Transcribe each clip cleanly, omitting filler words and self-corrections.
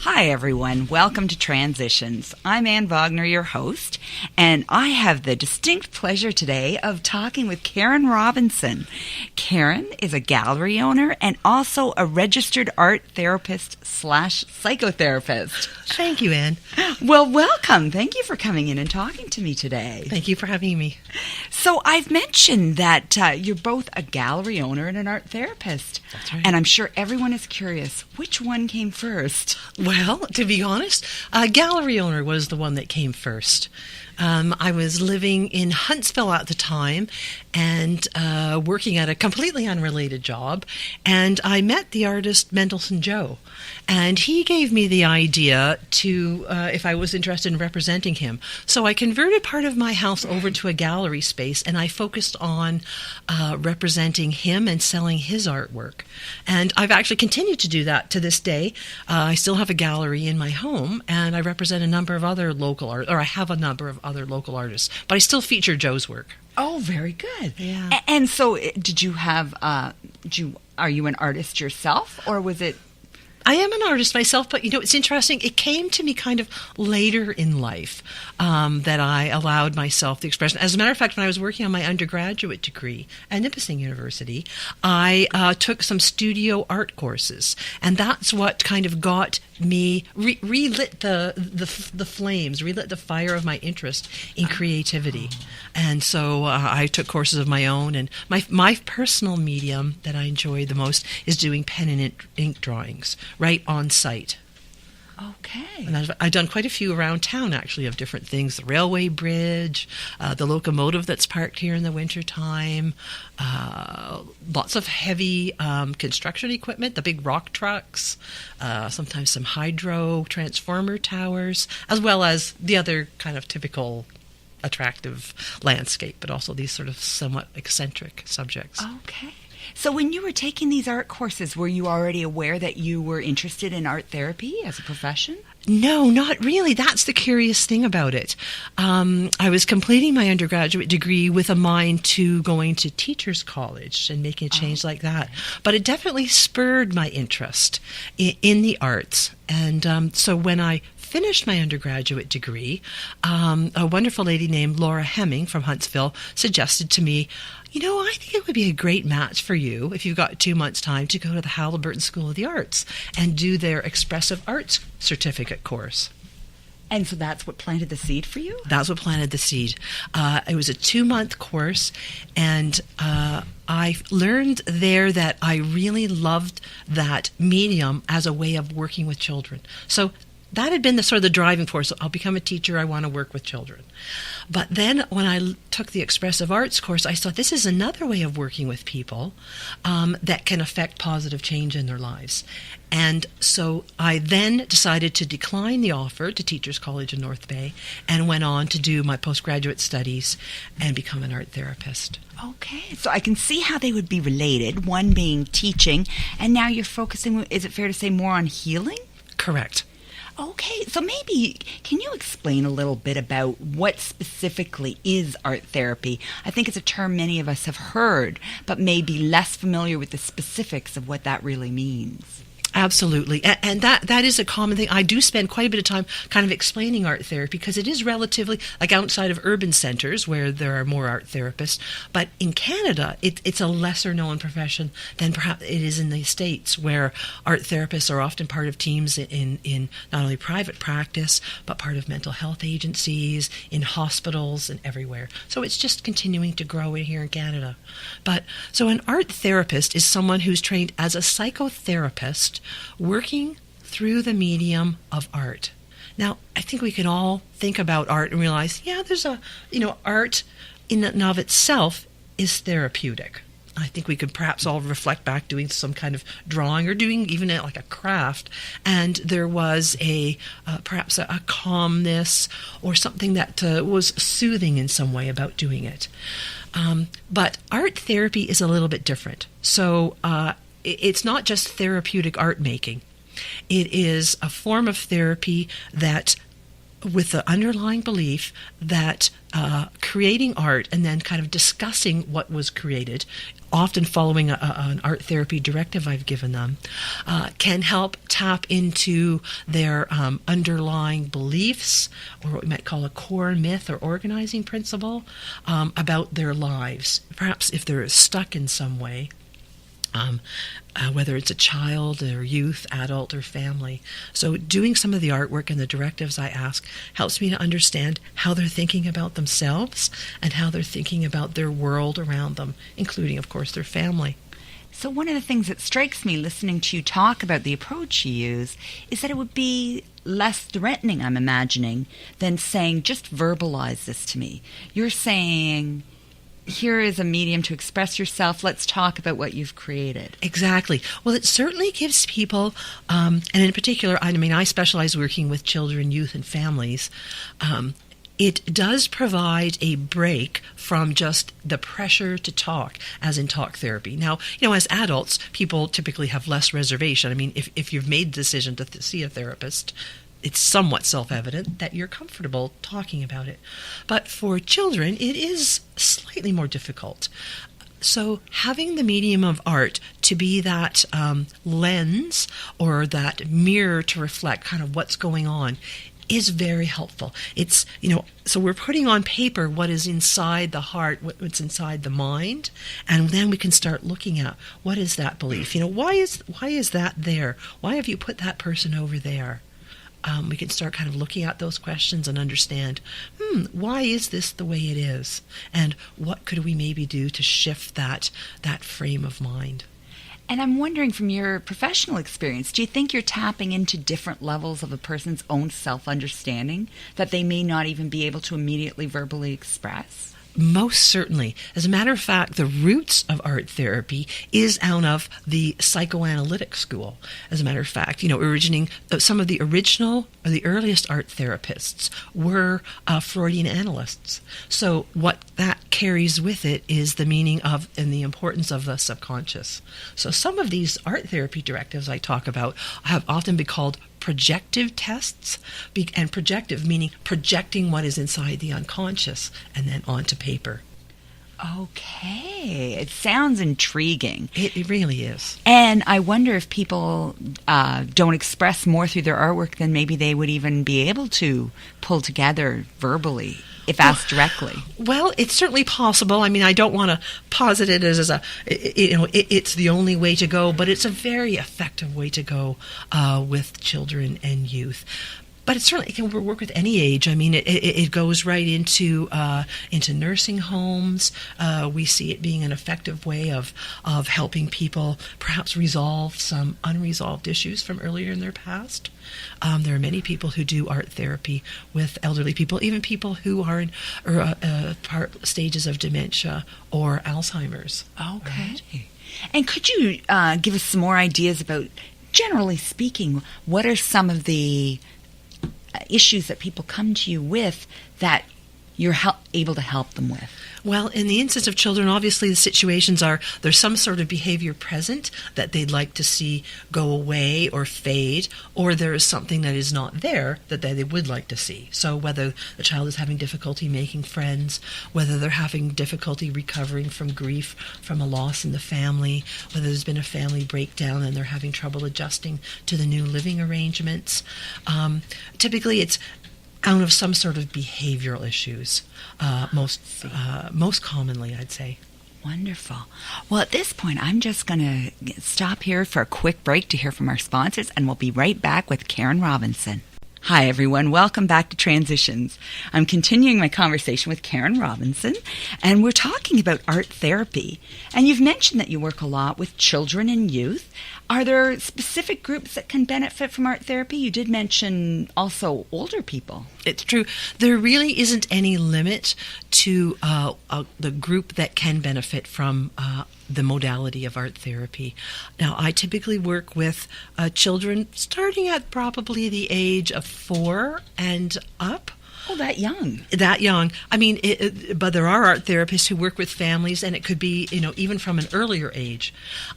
Hi, everyone. Welcome to Transitions. I'm Ann Wagner, your host, and I have the distinct pleasure today of talking with Karen Robinson. Karen is a gallery owner and also a registered art therapist / psychotherapist. Thank you, Ann. Well, welcome. Thank you for coming in and talking to me today. Thank you for having me. So I've mentioned that you're both a gallery owner and an art therapist. That's right. And I'm sure everyone is curious, which one came first? Well, to be honest, gallery owner was the one that came first. I was living in Huntsville at the time and working at a completely unrelated job, and I met the artist Mendelssohn Joe, and he gave me the idea to if I was interested in representing him. So I converted part of my house over to a gallery space, and I focused on representing him and selling his artwork. And I've actually continued to do that to this day. I still have a gallery in my home, and I represent a number of other local art, or I have a number of other local artists, but I still feature Joe's work. Oh, very good. Yeah. And so did you have, are you an artist yourself, or was it? I am an artist myself, but it's interesting. It came to me kind of later in life that I allowed myself the expression. As a matter of fact, when I was working on my undergraduate degree at Nipissing University, I took some studio art courses, and that's what kind of got me relit the flames, relit the fire of my interest in creativity. And so I took courses of my own, and my personal medium that I enjoy the most is doing pen and ink drawings right on site. Okay. And I've done quite a few around town, actually, of different things. The railway bridge, the locomotive that's parked here in the wintertime, lots of heavy construction equipment, the big rock trucks, sometimes some hydro transformer towers, as well as the other kind of typical attractive landscape, but also these sort of somewhat eccentric subjects. Okay. So when you were taking these art courses, were you already aware that you were interested in art therapy as a profession? No, not really. That's the curious thing about it. I was completing my undergraduate degree with a mind to going to teachers' college and making a change like that. But it definitely spurred my interest in the arts. And so when I finished my undergraduate degree, a wonderful lady named Laura Hemming from Huntsville suggested to me, I think it would be a great match for you if you've got 2 months' time to go to the Halliburton School of the Arts and do their Expressive Arts Certificate course. And so that's what planted the seed for you? That's what planted the seed. It was a 2-month course, and I learned there that I really loved that medium as a way of working with children. So that had been the driving force. I'll become a teacher. I want to work with children. But then when I took the Expressive Arts course, I thought this is another way of working with people that can affect positive change in their lives. And so I then decided to decline the offer to Teachers College in North Bay and went on to do my postgraduate studies and become an art therapist. Okay, so I can see how they would be related, one being teaching, and now you're focusing, is it fair to say, more on healing? Correct. Okay, so maybe can you explain a little bit about what specifically is art therapy? I think it's a term many of us have heard, but may be less familiar with the specifics of what that really means. Absolutely. And that is a common thing. I do spend quite a bit of time kind of explaining art therapy because it is relatively, like outside of urban centers where there are more art therapists. But in Canada, it's a lesser known profession than perhaps it is in the States, where art therapists are often part of teams in not only private practice, but part of mental health agencies, in hospitals, and everywhere. So it's just continuing to grow in here in Canada. But so an art therapist is someone who's trained as a psychotherapist working through the medium of art. Now, I think we can all think about art and realize, there's art in and of itself is therapeutic. I think we could perhaps all reflect back doing some kind of drawing or doing even like a craft, and there was perhaps a calmness or something that was soothing in some way about doing it. But art therapy is a little bit different. So it's not just therapeutic art making. It is a form of therapy that with the underlying belief that creating art and then kind of discussing what was created, often following an art therapy directive I've given them, can help tap into their underlying beliefs, or what we might call a core myth or organizing principle about their lives. Perhaps if they're stuck in some way, whether it's a child or youth, adult, or family. So doing some of the artwork and the directives I ask helps me to understand how they're thinking about themselves and how they're thinking about their world around them, including, of course, their family. So one of the things that strikes me listening to you talk about the approach you use is that it would be less threatening, I'm imagining, than saying, just verbalize this to me. You're saying, here is a medium to express yourself. Let's talk about what you've created. Exactly. Well, it certainly gives people, and in particular, I specialize working with children, youth, and families. It does provide a break from just the pressure to talk, as in talk therapy. Now, as adults, people typically have less reservation. I mean, if you've made the decision to see a therapist, it's somewhat self-evident that you're comfortable talking about it. But for children, it is slightly more difficult. So having the medium of art to be that lens or that mirror to reflect kind of what's going on is very helpful. It's, so we're putting on paper what is inside the heart, what's inside the mind, and then we can start looking at what is that belief. Why is that there? Why have you put that person over there? We can start kind of looking at those questions and understand, why is this the way it is? And what could we maybe do to shift that frame of mind? And I'm wondering, from your professional experience, do you think you're tapping into different levels of a person's own self-understanding that they may not even be able to immediately verbally express? Most certainly. As a matter of fact, the roots of art therapy is out of the psychoanalytic school. As a matter of fact, originating some of the original or the earliest art therapists were Freudian analysts. So what that carries with it is the meaning of and the importance of the subconscious. So some of these art therapy directives I talk about have often been called projective tests, and projective meaning projecting what is inside the unconscious and then onto paper. Okay. It sounds intriguing. It really is. And I wonder if people don't express more through their artwork than maybe they would even be able to pull together verbally, if asked directly. Well, it's certainly possible. I mean, I don't want to posit it as it's the only way to go, but it's a very effective way to go with children and youth. But it can work with any age. I mean, it goes right into nursing homes. We see it being an effective way of helping people perhaps resolve some unresolved issues from earlier in their past. There are many people who do art therapy with elderly people, even people who are in stages of dementia or Alzheimer's. Okay. Right. And could you give us some more ideas about, generally speaking, what are some of the issues that people come to you with that you're able to help them with? Well, in the instance of children, obviously the situations are there's some sort of behavior present that they'd like to see go away or fade, or there is something that is not there that they would like to see. So whether the child is having difficulty making friends, whether they're having difficulty recovering from grief from a loss in the family, whether there's been a family breakdown and they're having trouble adjusting to the new living arrangements. Typically it's out of some sort of behavioral issues, most commonly, I'd say. Wonderful. Well, at this point, I'm just going to stop here for a quick break to hear from our sponsors, and we'll be right back with Karen Robinson. Hi, everyone. Welcome back to Transitions. I'm continuing my conversation with Karen Robinson, and we're talking about art therapy. And you've mentioned that you work a lot with children and youth. Are there specific groups that can benefit from art therapy? You did mention also older people. It's true. There really isn't any limit to the group that can benefit from the modality of art therapy. Now, I typically work with children starting at probably the age of 4 and up. Oh, that young. That young. I mean, but there are art therapists who work with families, and it could be, even from an earlier age.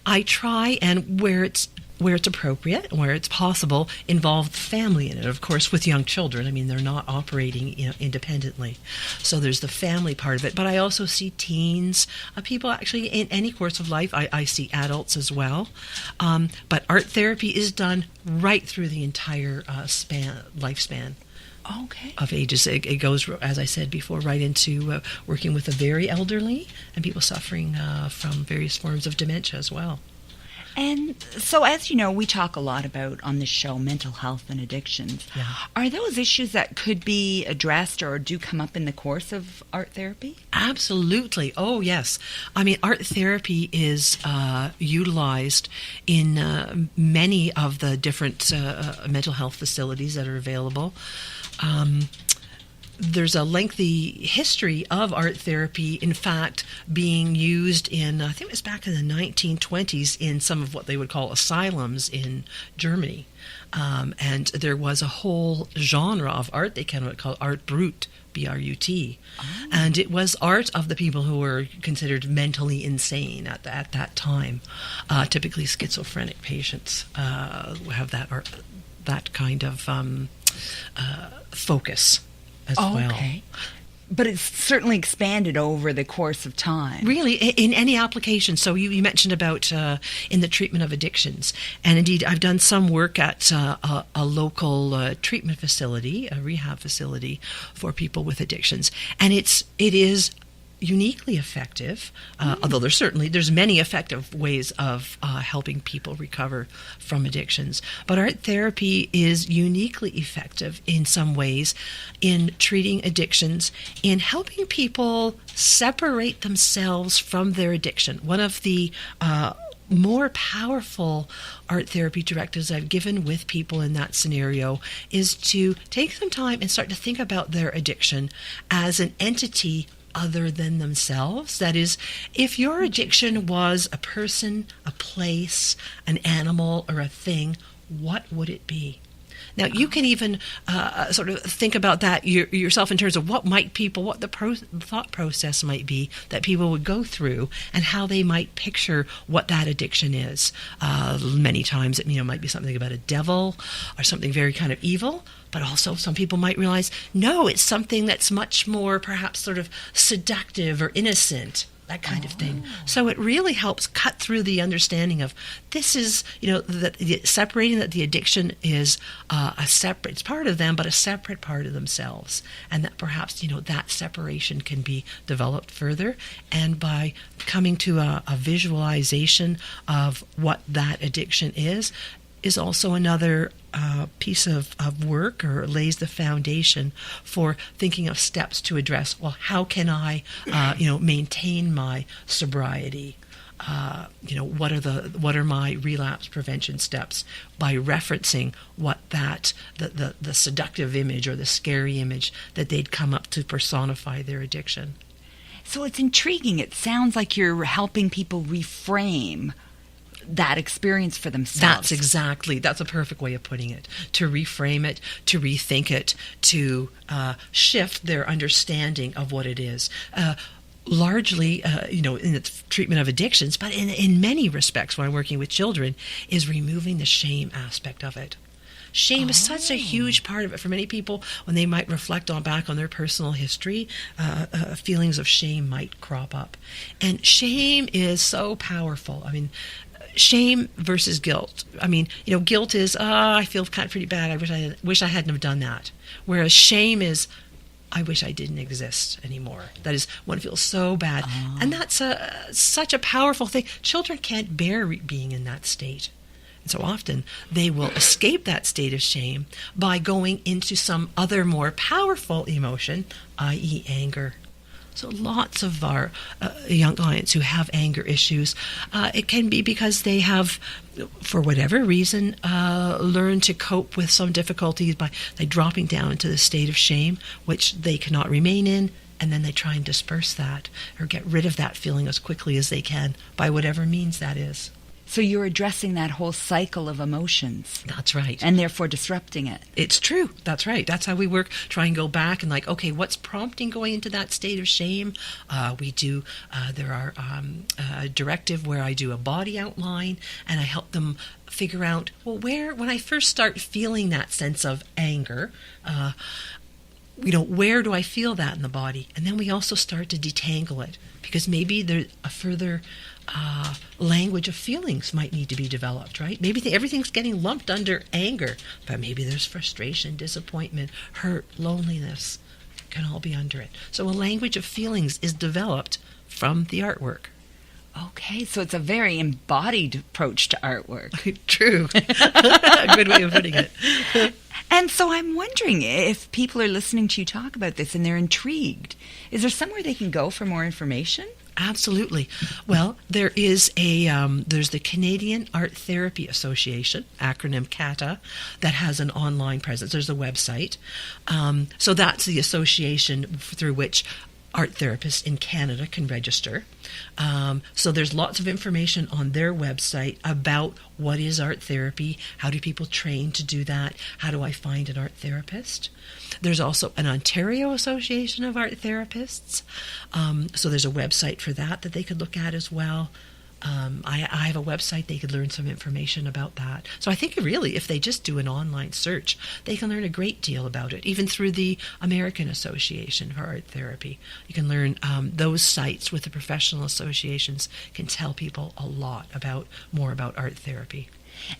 I try, and where it's where it's appropriate and where it's possible, involve the family in it. Of course, with young children, I mean, they're not operating independently. So there's the family part of it. But I also see teens, people actually in any course of life. I see adults as well. But art therapy is done right through the entire lifespan. Okay. Of ages. It goes, as I said before, right into working with the very elderly and people suffering from various forms of dementia as well. And so, as you know, we talk a lot about on this show mental health and addictions. Yeah. Are those issues that could be addressed or do come up in the course of art therapy? Absolutely. Oh, yes. I mean, art therapy is utilized in many of the different mental health facilities that are available. There's a lengthy history of art therapy, in fact, being used in, I think it was back in the 1920s, in some of what they would call asylums in Germany. And there was a whole genre of art they kind of call art brut, B-R-U-T. Oh. And it was art of the people who were considered mentally insane at that time. Typically schizophrenic patients have that kind of focus as well. Okay. But it's certainly expanded over the course of time. Really, in any application. So you mentioned about in the treatment of addictions. And indeed, I've done some work at a local treatment facility, a rehab facility for people with addictions. And it is uniquely effective, although there's many effective ways of helping people recover from addictions. But art therapy is uniquely effective in some ways in treating addictions, in helping people separate themselves from their addiction. One of the more powerful art therapy directives I've given with people in that scenario is to take some time and start to think about their addiction as an entity other than themselves. That is, if your addiction was a person, a place, an animal, or a thing, what would it be? Now, you can even sort of think about that yourself in terms of what the thought process might be that people would go through and how they might picture what that addiction is. Many times it might be something about a devil or something very kind of evil, but also some people might realize, no, it's something that's much more perhaps sort of seductive or innocent, that kind of thing. So it really helps cut through the understanding of this is, separating that the addiction is it's part of them, but a separate part of themselves. And that perhaps, that separation can be developed further. And by coming to a visualization of what that addiction is also another piece of work, or lays the foundation for thinking of steps to address, well, how can I, maintain my sobriety? What are my relapse prevention steps, by referencing what the seductive image or the scary image that they'd come up to personify their addiction. So it's intriguing. It sounds like you're helping people reframe that experience for themselves. That's a perfect way of putting it. To reframe it, to rethink it, to shift their understanding of what it is. Largely, in the treatment of addictions, but in many respects when I'm working with children, is removing the shame aspect of it. Shame is such a huge part of it for many people. When they might reflect back on their personal history, feelings of shame might crop up. And shame is so powerful. I mean, shame versus guilt. I mean, guilt is, I feel kind of pretty bad. I wish I hadn't have done that. Whereas shame is, I wish I didn't exist anymore. That is, one feels so bad. And that's such a powerful thing. Children can't bear being in that state. And so often they will escape that state of shame by going into some other more powerful emotion, i.e. anger. So lots of our young clients who have anger issues, it can be because they have, for whatever reason, learned to cope with some difficulties by dropping down into the state of shame, which they cannot remain in, and then they try and disperse that or get rid of that feeling as quickly as they can by whatever means that is. So you're addressing that whole cycle of emotions. That's right. And therefore disrupting it. It's true. That's right. That's how we work. Try and go back and okay, what's prompting going into that state of shame? There are a directive where I do a body outline and I help them figure out, well, when I first start feeling that sense of anger, where do I feel that in the body? And then we also start to detangle it, because maybe there's a further language of feelings might need to be developed, right? Maybe everything's getting lumped under anger, but maybe there's frustration, disappointment, hurt, loneliness, can all be under it. So a language of feelings is developed from the artwork. Okay, so it's a very embodied approach to artwork. True. A good way of putting it. And so I'm wondering if people are listening to you talk about this and they're intrigued. Is there somewhere they can go for more information? Absolutely. Well, there is there's the Canadian Art Therapy Association, acronym CATA, that has an online presence. There's a website. So that's the association through which art therapists in Canada can register. So there's lots of information on their website about what is art therapy, how do people train to do that, how do I find an art therapist. There's also an Ontario Association of Art Therapists. So there's a website for that they could look at as well. I have a website, they could learn some information about that. So I think really, if they just do an online search, they can learn a great deal about it, even through the American Association for Art Therapy. You can learn those sites with the professional associations can tell people a lot more about art therapy.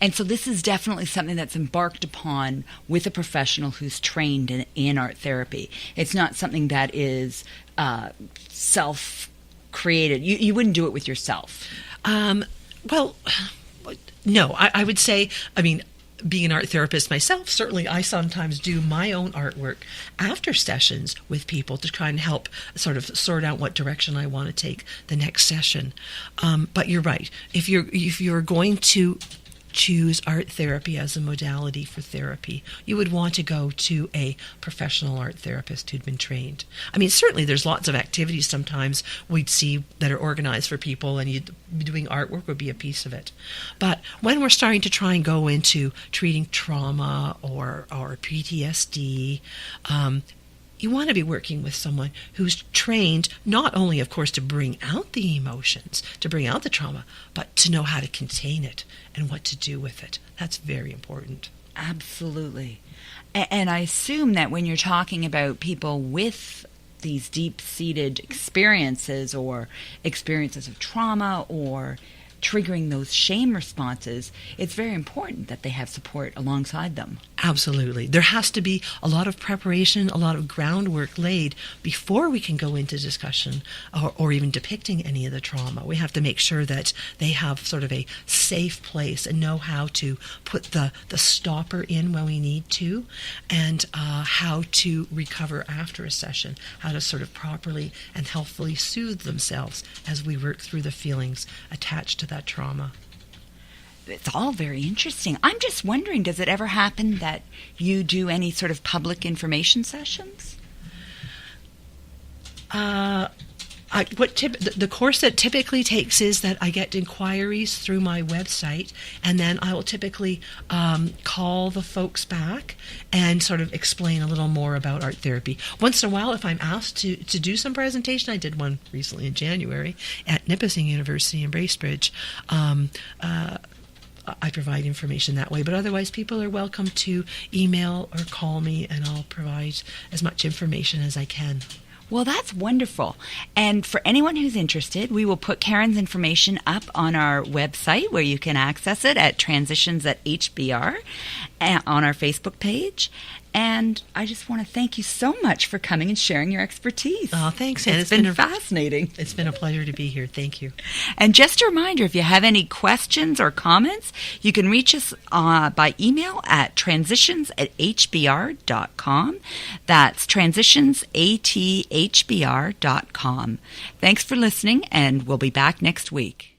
And so this is definitely something that's embarked upon with a professional who's trained in art therapy. It's not something that is self-created. You wouldn't do it with yourself. Well, no, I would say, being an art therapist myself, certainly I sometimes do my own artwork after sessions with people to try and help sort of sort out what direction I want to take the next session. But you're right. If you're going to choose art therapy as a modality for therapy, you would want to go to a professional art therapist who'd been trained. Certainly there's lots of activities sometimes we'd see that are organized for people, and doing artwork would be a piece of it. But when we're starting to try and go into treating trauma or PTSD, you want to be working with someone who's trained not only, of course, to bring out the emotions, to bring out the trauma, but to know how to contain it and what to do with it. That's very important. Absolutely. And I assume that when you're talking about people with these deep-seated experiences or experiences of trauma or triggering those shame responses, it's very important that they have support alongside them. Absolutely. There has to be a lot of preparation, a lot of groundwork laid before we can go into discussion or even depicting any of the trauma. We have to make sure that they have sort of a safe place and know how to put the stopper in when we need to, and how to recover after a session, how to sort of properly and healthfully soothe themselves as we work through the feelings attached to that trauma. It's all very interesting. I'm just wondering, does it ever happen that you do any sort of public information sessions? The course that typically takes is that I get inquiries through my website, and then I will typically call the folks back and sort of explain a little more about art therapy. Once in a while, if I'm asked to do some presentation, I did one recently in January at Nipissing University in Bracebridge. I provide information that way, but otherwise people are welcome to email or call me, and I'll provide as much information as I can. Well, that's wonderful. And for anyone who's interested, we will put Karen's information up on our website where you can access it at Transitions at HBR on our Facebook page. And I just want to thank you so much for coming and sharing your expertise. Oh, thanks, Anne. It's been fascinating. It's been a pleasure to be here. Thank you. And just a reminder, if you have any questions or comments, you can reach us by email at transitions@hbr.com. That's transitions@hbr.com. Thanks for listening, and we'll be back next week.